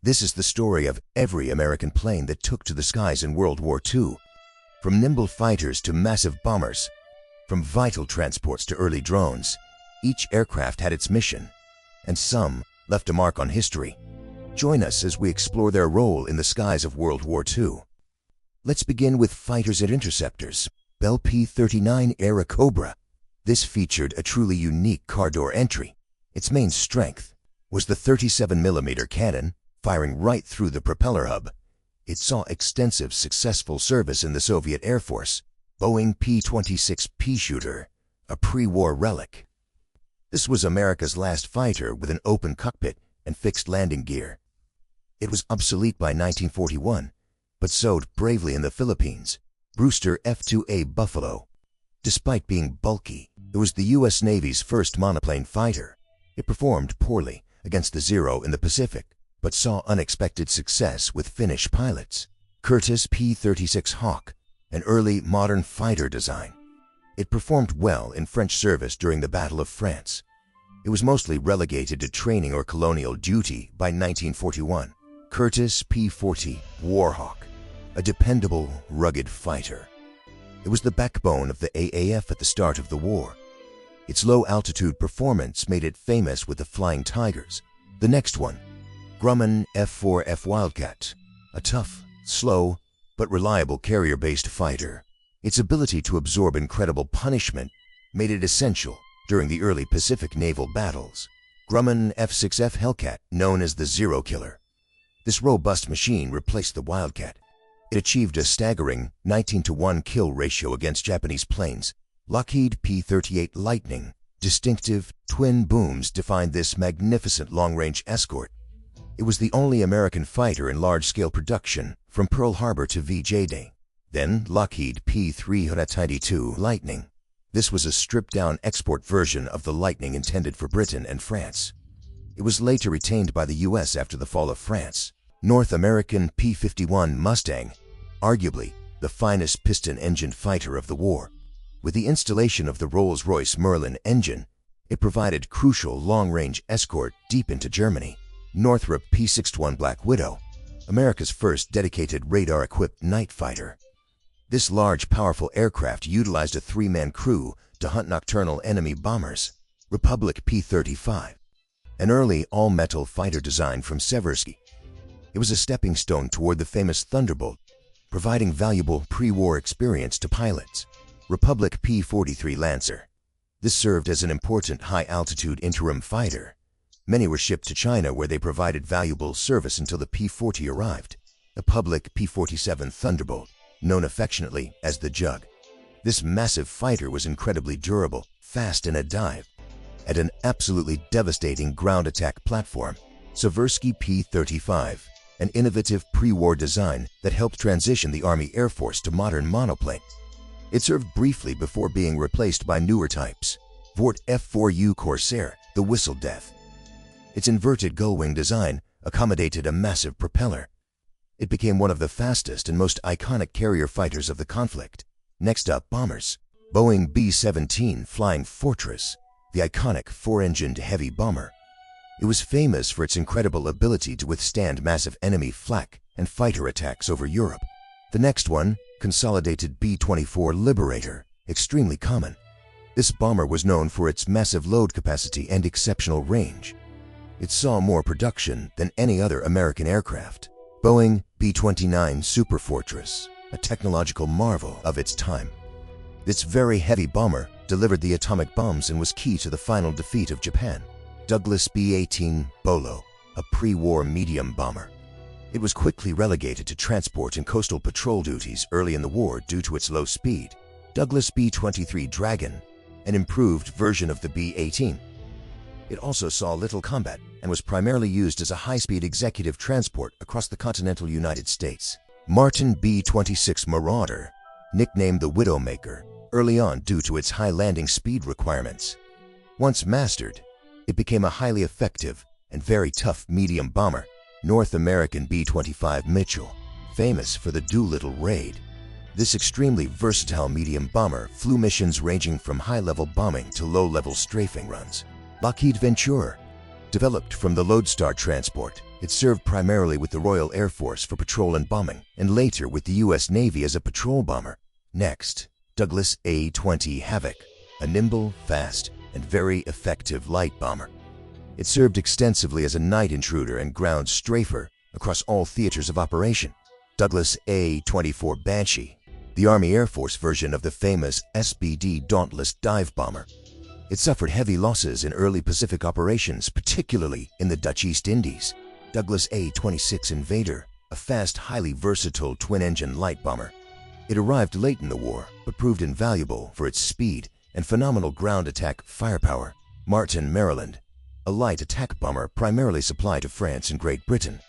This is the story of every American plane that took to the skies in World War II. From nimble fighters to massive bombers, from vital transports to early drones, each aircraft had its mission, and some left a mark on history. Join us as we explore their role in the skies of World War II. Let's begin with fighters and interceptors. Bell P-39 Era Cobra. This featured a truly unique car door entry. Its main strength was the 37mm cannon, firing right through the propeller hub. It saw extensive successful service in the Soviet Air Force. Boeing P-26 Peashooter, a pre-war relic. This was America's last fighter with an open cockpit and fixed landing gear. It was obsolete by 1941, but sowed bravely in the Philippines. Brewster F-2A Buffalo. Despite being bulky, it was the U.S. Navy's first monoplane fighter. It performed poorly against the Zero in the Pacific, but saw unexpected success with Finnish pilots. Curtiss P-36 Hawk, an early modern fighter design. It performed well in French service during the Battle of France. It was mostly relegated to training or colonial duty by 1941. Curtiss P-40 Warhawk, a dependable, rugged fighter. It was the backbone of the AAF at the start of the war. Its low-altitude performance made it famous with the Flying Tigers. The next one, Grumman F-4F Wildcat, a tough, slow, but reliable carrier-based fighter. Its ability to absorb incredible punishment made it essential during the early Pacific naval battles. Grumman F-6F Hellcat, known as the Zero Killer. This robust machine replaced the Wildcat. It achieved a staggering 19-to-1 kill ratio against Japanese planes. Lockheed P-38 Lightning, distinctive twin booms defined this magnificent long-range escort. It was the only American fighter in large-scale production from Pearl Harbor to VJ Day. Then Lockheed P-322 Lightning. This was a stripped-down export version of the Lightning intended for Britain and France. It was later retained by the U.S. after the fall of France. North American P-51 Mustang, arguably the finest piston-engined fighter of the war. With the installation of the Rolls-Royce Merlin engine, it provided crucial long-range escort deep into Germany. Northrop P-61 Black Widow, America's first dedicated radar-equipped night fighter. This large, powerful aircraft utilized a three-man crew to hunt nocturnal enemy bombers. Republic P-35, an early all-metal fighter design from Sikorsky. It was a stepping stone toward the famous Thunderbolt, providing valuable pre-war experience to pilots. Republic P-43 Lancer. This served as an important high-altitude interim fighter. Many were shipped to China where they provided valuable service until the P-40 arrived. Republic P-47 Thunderbolt, known affectionately as the Jug. This massive fighter was incredibly durable, fast in a dive, and an absolutely devastating ground attack platform. Sikorsky P-35, an innovative pre-war design that helped transition the Army Air Force to modern monoplane. It served briefly before being replaced by newer types. Vought F-4U Corsair, the Whistle Death. Its inverted gull-wing design accommodated a massive propeller. It became one of the fastest and most iconic carrier fighters of the conflict. Next up, bombers. Boeing B-17 Flying Fortress, the iconic four-engined heavy bomber. It was famous for its incredible ability to withstand massive enemy flak and fighter attacks over Europe. The next one, Consolidated B-24 Liberator, extremely common. This bomber was known for its massive load capacity and exceptional range. It saw more production than any other American aircraft. Boeing B-29 Superfortress, a technological marvel of its time. This very heavy bomber delivered the atomic bombs and was key to the final defeat of Japan. Douglas B-18 Bolo, a pre-war medium bomber. It was quickly relegated to transport and coastal patrol duties early in the war due to its low speed. Douglas B-23 Dragon, an improved version of the B-18. It also saw little combat and was primarily used as a high-speed executive transport across the continental United States. Martin B-26 Marauder, nicknamed the Widowmaker, early on due to its high landing speed requirements. Once mastered, it became a highly effective and very tough medium bomber. North American B-25 Mitchell, famous for the Doolittle Raid. This extremely versatile medium bomber flew missions ranging from high-level bombing to low-level strafing runs. Lockheed Ventura, Developed from the Lodestar transport, it served primarily with the Royal Air Force for patrol and bombing, and later with the U.S. Navy as a patrol bomber. Next, Douglas A-20 Havoc, a nimble, fast, and very effective light bomber. It served extensively as a night intruder and ground strafer across all theaters of operation. Douglas A-24 Banshee, the Army Air Force version of the famous SBD Dauntless dive bomber. It suffered heavy losses in early Pacific operations, particularly in the Dutch East Indies. Douglas A-26 Invader, a fast, highly versatile twin-engine light bomber. It arrived late in the war, but proved invaluable for its speed and phenomenal ground attack firepower. Martin, Maryland, a light attack bomber primarily supplied to France and Great Britain.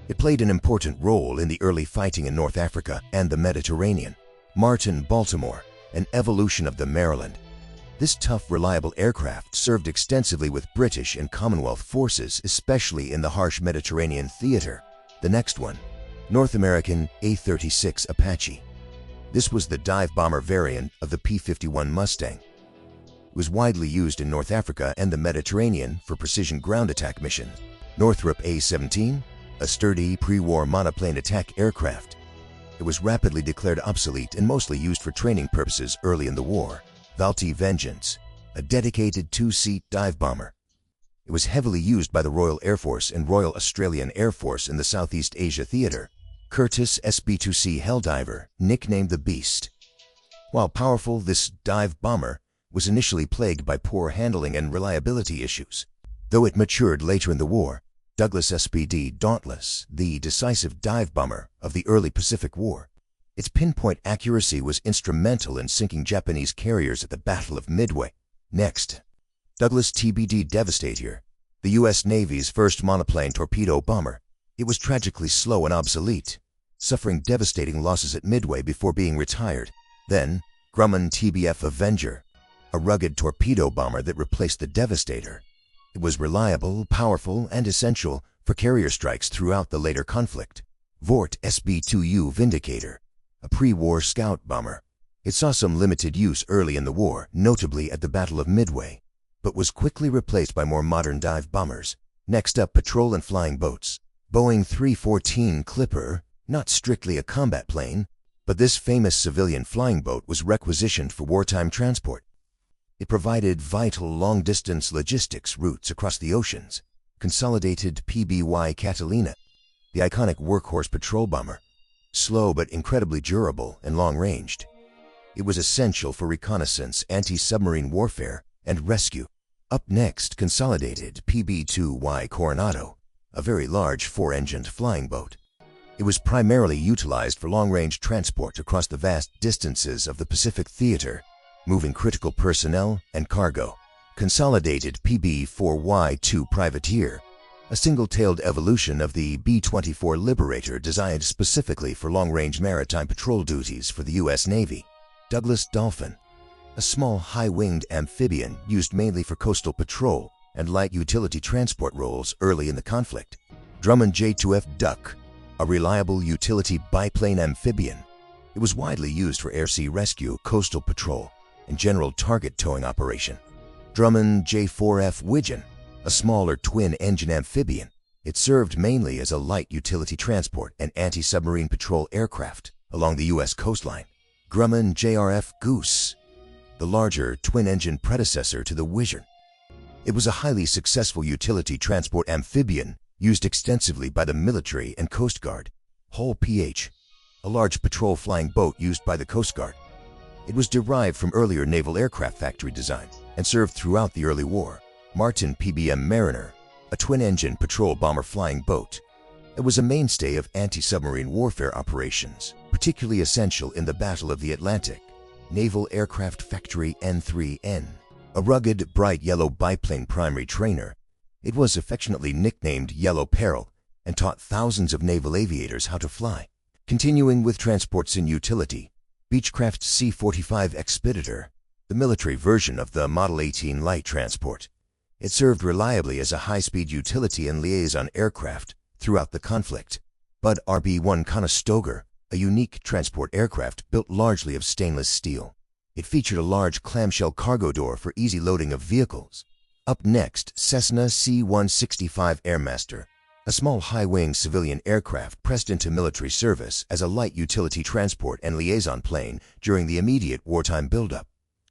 It played an important role in the early fighting in North Africa and the Mediterranean. Martin, Baltimore, an evolution of the Maryland. This tough, reliable aircraft served extensively with British and Commonwealth forces, especially in the harsh Mediterranean theater. The next one, North American A-36 Apache. This was the dive bomber variant of the P-51 Mustang. It was widely used in North Africa and the Mediterranean for precision ground attack missions. Northrop A-17, a sturdy pre-war monoplane attack aircraft. It was rapidly declared obsolete and mostly used for training purposes early in the war. Valti Vengeance, a dedicated two-seat dive bomber. It was heavily used by the Royal Air Force and Royal Australian Air Force in the Southeast Asia theater. Curtiss SB-2C Helldiver, nicknamed the Beast. While powerful, this dive bomber was initially plagued by poor handling and reliability issues. Though it matured later in the war, Douglas SBD Dauntless, the decisive dive bomber of the early Pacific War. Its pinpoint accuracy was instrumental in sinking Japanese carriers at the Battle of Midway. Next, Douglas TBD Devastator, the U.S. Navy's first monoplane torpedo bomber. It was tragically slow and obsolete, suffering devastating losses at Midway before being retired. Then, Grumman TBF Avenger, a rugged torpedo bomber that replaced the Devastator. It was reliable, powerful, and essential for carrier strikes throughout the later conflict. Vought SB-2U Vindicator, a pre-war scout bomber. It saw some limited use early in the war, notably at the Battle of Midway, but was quickly replaced by more modern dive bombers. Next up, patrol and flying boats. Boeing 314 Clipper, not strictly a combat plane, but this famous civilian flying boat was requisitioned for wartime transport. It provided vital long-distance logistics routes across the oceans. Consolidated PBY Catalina, the iconic workhorse patrol bomber. Slow but incredibly durable and long-ranged. It was essential for reconnaissance, anti-submarine warfare, and rescue. Up next, Consolidated PB-2Y Coronado, a very large four-engined flying boat. It was primarily utilized for long-range transport across the vast distances of the Pacific Theater, moving critical personnel and cargo. Consolidated PB-4Y2 Privateer, a single-tailed evolution of the B-24 Liberator designed specifically for long-range maritime patrol duties for the U.S. Navy. Douglas Dolphin, a small high-winged amphibian used mainly for coastal patrol and light utility transport roles early in the conflict. Drummond J-2F Duck, a reliable utility biplane amphibian. It was widely used for air-sea rescue, coastal patrol, and general target towing operation. Drummond J-4F Widgeon, a smaller twin-engine amphibian. It served mainly as a light utility transport and anti-submarine patrol aircraft along the U.S. coastline. Grumman JRF Goose, the larger twin-engine predecessor to the Widgeon. It was a highly successful utility transport amphibian used extensively by the military and Coast Guard. Hull PH, a large patrol flying boat used by the Coast Guard. It was derived from earlier naval aircraft factory design and served throughout the early war. Martin PBM Mariner, a twin-engine patrol bomber flying boat. It was a mainstay of anti-submarine warfare operations, particularly essential in the Battle of the Atlantic. Naval Aircraft Factory N3N, a rugged, bright yellow biplane primary trainer. It was affectionately nicknamed Yellow Peril and taught thousands of naval aviators how to fly. Continuing with transports in utility, Beechcraft C-45 Expeditor, the military version of the Model 18 light transport. It served reliably as a high-speed utility and liaison aircraft throughout the conflict. Bud RB-1 Conestoga, a unique transport aircraft built largely of stainless steel. It featured a large clamshell cargo door for easy loading of vehicles. Up next, Cessna C-165 Airmaster, a small high-wing civilian aircraft pressed into military service as a light utility transport and liaison plane during the immediate wartime buildup.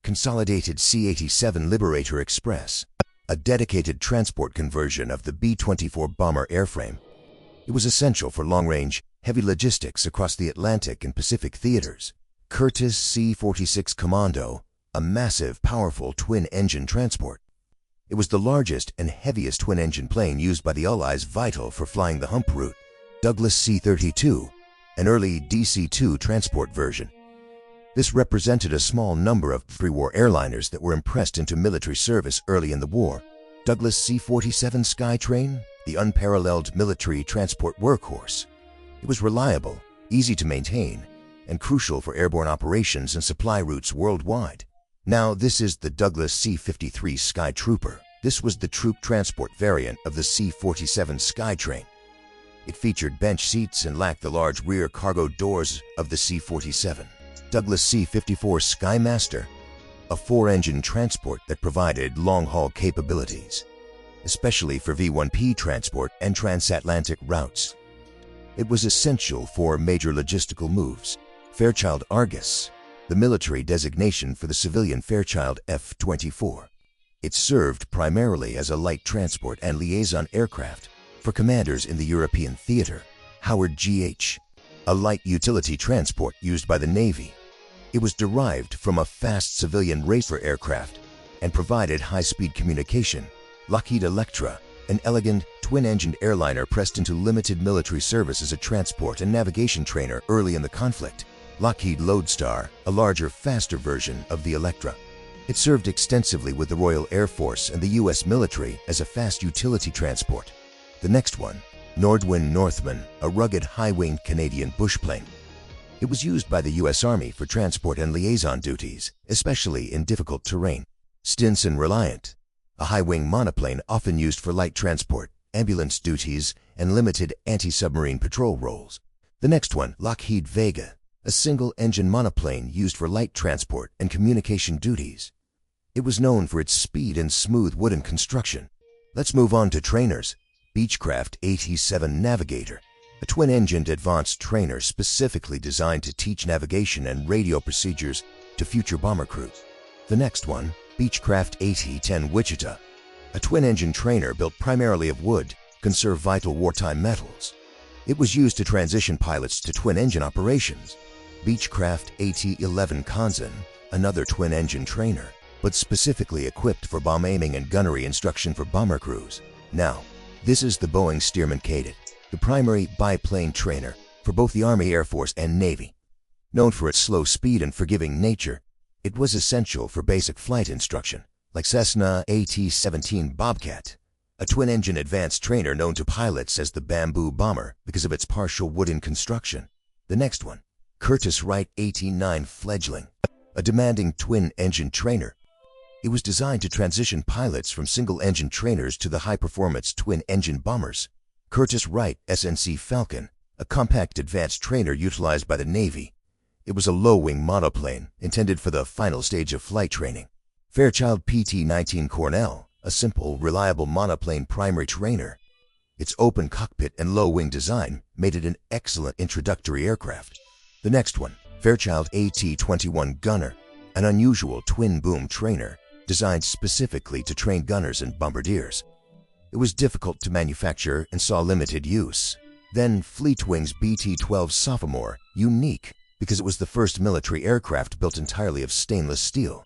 Consolidated C-87 Liberator Express, a dedicated transport conversion of the B-24 bomber airframe. It was essential for long-range, heavy logistics across the Atlantic and Pacific theaters. Curtiss C-46 Commando, a massive, powerful twin-engine transport. It was the largest and heaviest twin-engine plane used by the Allies, vital for flying the hump route. Douglas C-32, an early DC-2 transport version. This represented a small number of pre-war airliners that were impressed into military service early in the war. Douglas C-47 Skytrain, the unparalleled military transport workhorse. It was reliable, easy to maintain, and crucial for airborne operations and supply routes worldwide. Now, this is the Douglas C-53 Skytrooper. This was the troop transport variant of the C-47 Skytrain. It featured bench seats and lacked the large rear cargo doors of the C-47. Douglas C-54 Skymaster, a four-engine transport that provided long-haul capabilities, especially for V-1P transport and transatlantic routes. It was essential for major logistical moves. Fairchild Argus, the military designation for the civilian Fairchild F-24. It served primarily as a light transport and liaison aircraft for commanders in the European theater. Howard GH, a light utility transport used by the Navy. It was derived from a fast civilian racer aircraft and provided high-speed communication. Lockheed Electra, an elegant, twin-engined airliner pressed into limited military service as a transport and navigation trainer early in the conflict. Lockheed Lodestar, a larger, faster version of the Electra. It served extensively with the Royal Air Force and the U.S. military as a fast utility transport. The next one, Nordwind Northman, a rugged, high-winged Canadian bushplane. It was used by the U.S. Army for transport and liaison duties, especially in difficult terrain. Stinson Reliant, a high-wing monoplane often used for light transport, ambulance duties, and limited anti-submarine patrol roles. The next one, Lockheed Vega, a single-engine monoplane used for light transport and communication duties. It was known for its speed and smooth wooden construction. Let's move on to trainers. Beechcraft AT-7 Navigator, a twin-engined advanced trainer specifically designed to teach navigation and radio procedures to future bomber crews. The next one, Beechcraft AT-10 Wichita, a twin-engine trainer built primarily of wood, conserve vital wartime metals. It was used to transition pilots to twin-engine operations. Beechcraft AT-11 Kansan, another twin-engine trainer, but specifically equipped for bomb aiming and gunnery instruction for bomber crews. Now, this is the Boeing Stearman Cadet, the primary biplane trainer for both the Army, Air Force, and Navy. Known for its slow speed and forgiving nature, it was essential for basic flight instruction, like Cessna AT-17 Bobcat, a twin-engine advanced trainer known to pilots as the Bamboo Bomber because of its partial wooden construction. The next one, Curtiss-Wright AT-9 Fledgling, a demanding twin-engine trainer. It was designed to transition pilots from single-engine trainers to the high-performance twin-engine bombers. Curtiss-Wright SNC Falcon, a compact advanced trainer utilized by the Navy. It was a low-wing monoplane intended for the final stage of flight training. Fairchild PT-19 Cornell, a simple, reliable monoplane primary trainer. Its open cockpit and low-wing design made it an excellent introductory aircraft. The next one, Fairchild AT-21 Gunner, an unusual twin-boom trainer designed specifically to train gunners and bombardiers. It was difficult to manufacture and saw limited use. Then Fleetwing's BT-12 Sophomore, unique because it was the first military aircraft built entirely of stainless steel.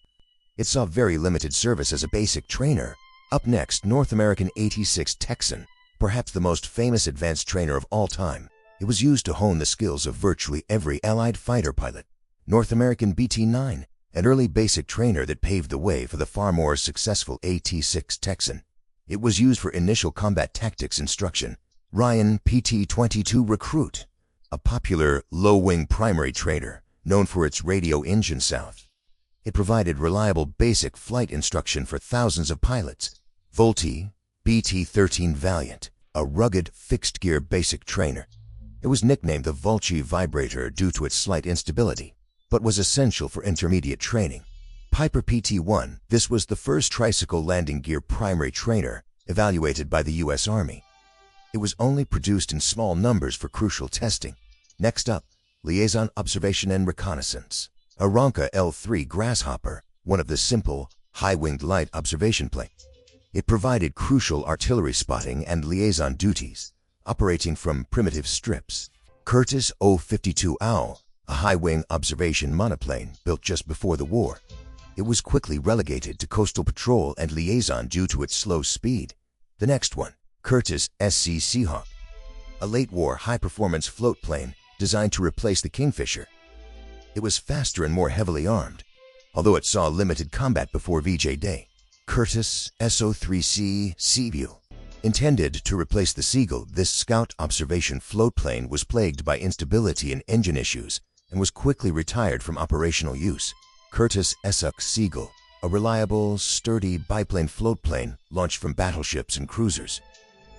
It saw very limited service as a basic trainer. Up next, North American 86 Texan, perhaps the most famous advanced trainer of all time. It was used to hone the skills of virtually every Allied fighter pilot. North American BT-9, an early basic trainer that paved the way for the far more successful AT-6 Texan. It was used for initial combat tactics instruction. Ryan PT-22 Recruit, a popular low-wing primary trainer known for its radio engine sound. It provided reliable basic flight instruction for thousands of pilots. Vultee BT-13 Valiant, a rugged fixed-gear basic trainer. It was nicknamed the Vultee Vibrator due to its slight instability, but was essential for intermediate training. Piper PT-1. This was the first tricycle landing gear primary trainer evaluated by the U.S. Army. It was only produced in small numbers for crucial testing. Next up, Liaison Observation and Reconnaissance. Aranca L-3 Grasshopper, one of the simple, high-winged light observation planes. It provided crucial artillery spotting and liaison duties, operating from primitive strips. Curtiss O-52 Owl, a high-wing observation monoplane built just before the war. It was quickly relegated to coastal patrol and liaison due to its slow speed. The next one, Curtiss SC Seahawk, a late-war high-performance float plane designed to replace the Kingfisher. It was faster and more heavily armed, although it saw limited combat before VJ Day. Curtiss SO-3C Seaview. Intended to replace the Seagull, this scout observation float plane was plagued by instability and engine issues and was quickly retired from operational use. Curtiss Essex Seagull, a reliable, sturdy biplane float plane launched from battleships and cruisers.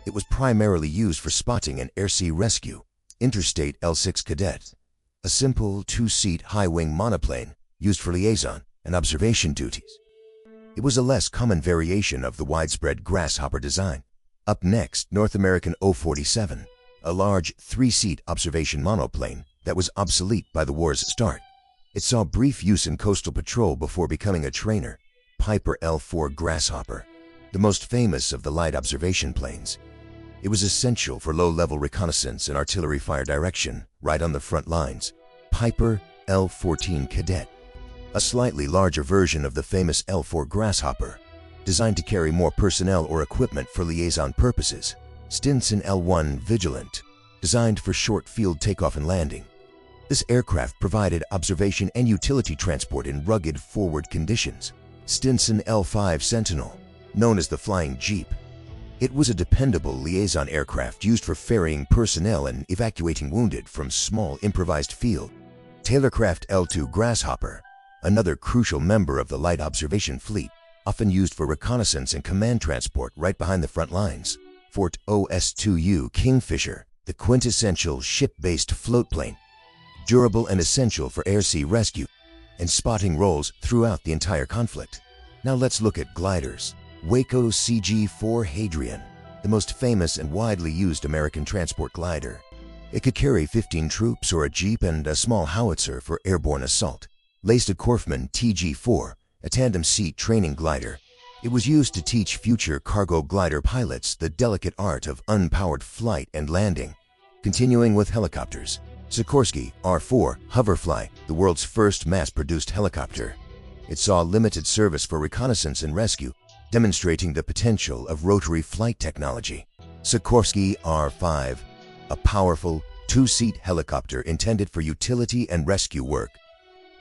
It was primarily used for spotting and air-sea rescue. Interstate L-6 Cadet, a simple two-seat high-wing monoplane used for liaison and observation duties. It was a less common variation of the widespread Grasshopper design. Up next, North American O-47, a large three-seat observation monoplane that was obsolete by the war's start. It saw brief use in coastal patrol before becoming a trainer. Piper L-4 Grasshopper, the most famous of the light observation planes. It was essential for low-level reconnaissance and artillery fire direction right on the front lines. Piper L-14 Cadet, a slightly larger version of the famous L-4 Grasshopper, designed to carry more personnel or equipment for liaison purposes. Stinson L-1 Vigilant, designed for short field takeoff and landing. This aircraft provided observation and utility transport in rugged forward conditions. Stinson L-5 Sentinel, known as the Flying Jeep. It was a dependable liaison aircraft used for ferrying personnel and evacuating wounded from small improvised field. Taylorcraft L-2 Grasshopper, another crucial member of the light observation fleet, often used for reconnaissance and command transport right behind the front lines. Fort OS-2U Kingfisher, the quintessential ship-based float plane, durable and essential for air-sea rescue and spotting roles throughout the entire conflict. Now let's look at gliders. Waco CG-4 Hadrian, the most famous and widely used American transport glider. It could carry 15 troops or a jeep and a small howitzer for airborne assault. Laced Corfman TG-4, a tandem-seat training glider. It was used to teach future cargo glider pilots the delicate art of unpowered flight and landing. Continuing with helicopters. Sikorsky R-4 Hoverfly, the world's first mass-produced helicopter. It saw limited service for reconnaissance and rescue, demonstrating the potential of rotary flight technology. Sikorsky R-5, a powerful, two-seat helicopter intended for utility and rescue work.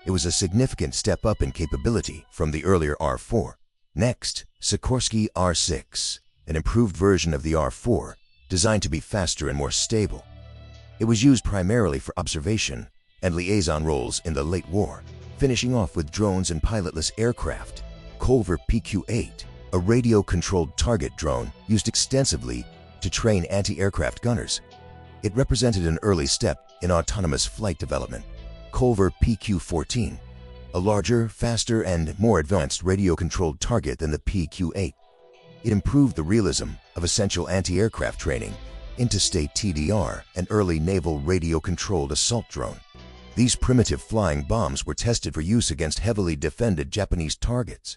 It was a significant step up in capability from the earlier R-4. Next, Sikorsky R-6, an improved version of the R-4, designed to be faster and more stable. It was used primarily for observation and liaison roles in the late war, finishing off with drones and pilotless aircraft. Culver PQ-8, a radio-controlled target drone used extensively to train anti-aircraft gunners. It represented an early step in autonomous flight development. Culver PQ-14, a larger, faster, and more advanced radio-controlled target than the PQ-8. It improved the realism of essential anti-aircraft training, interstate TDR, and early naval radio-controlled assault drone. These primitive flying bombs were tested for use against heavily defended Japanese targets.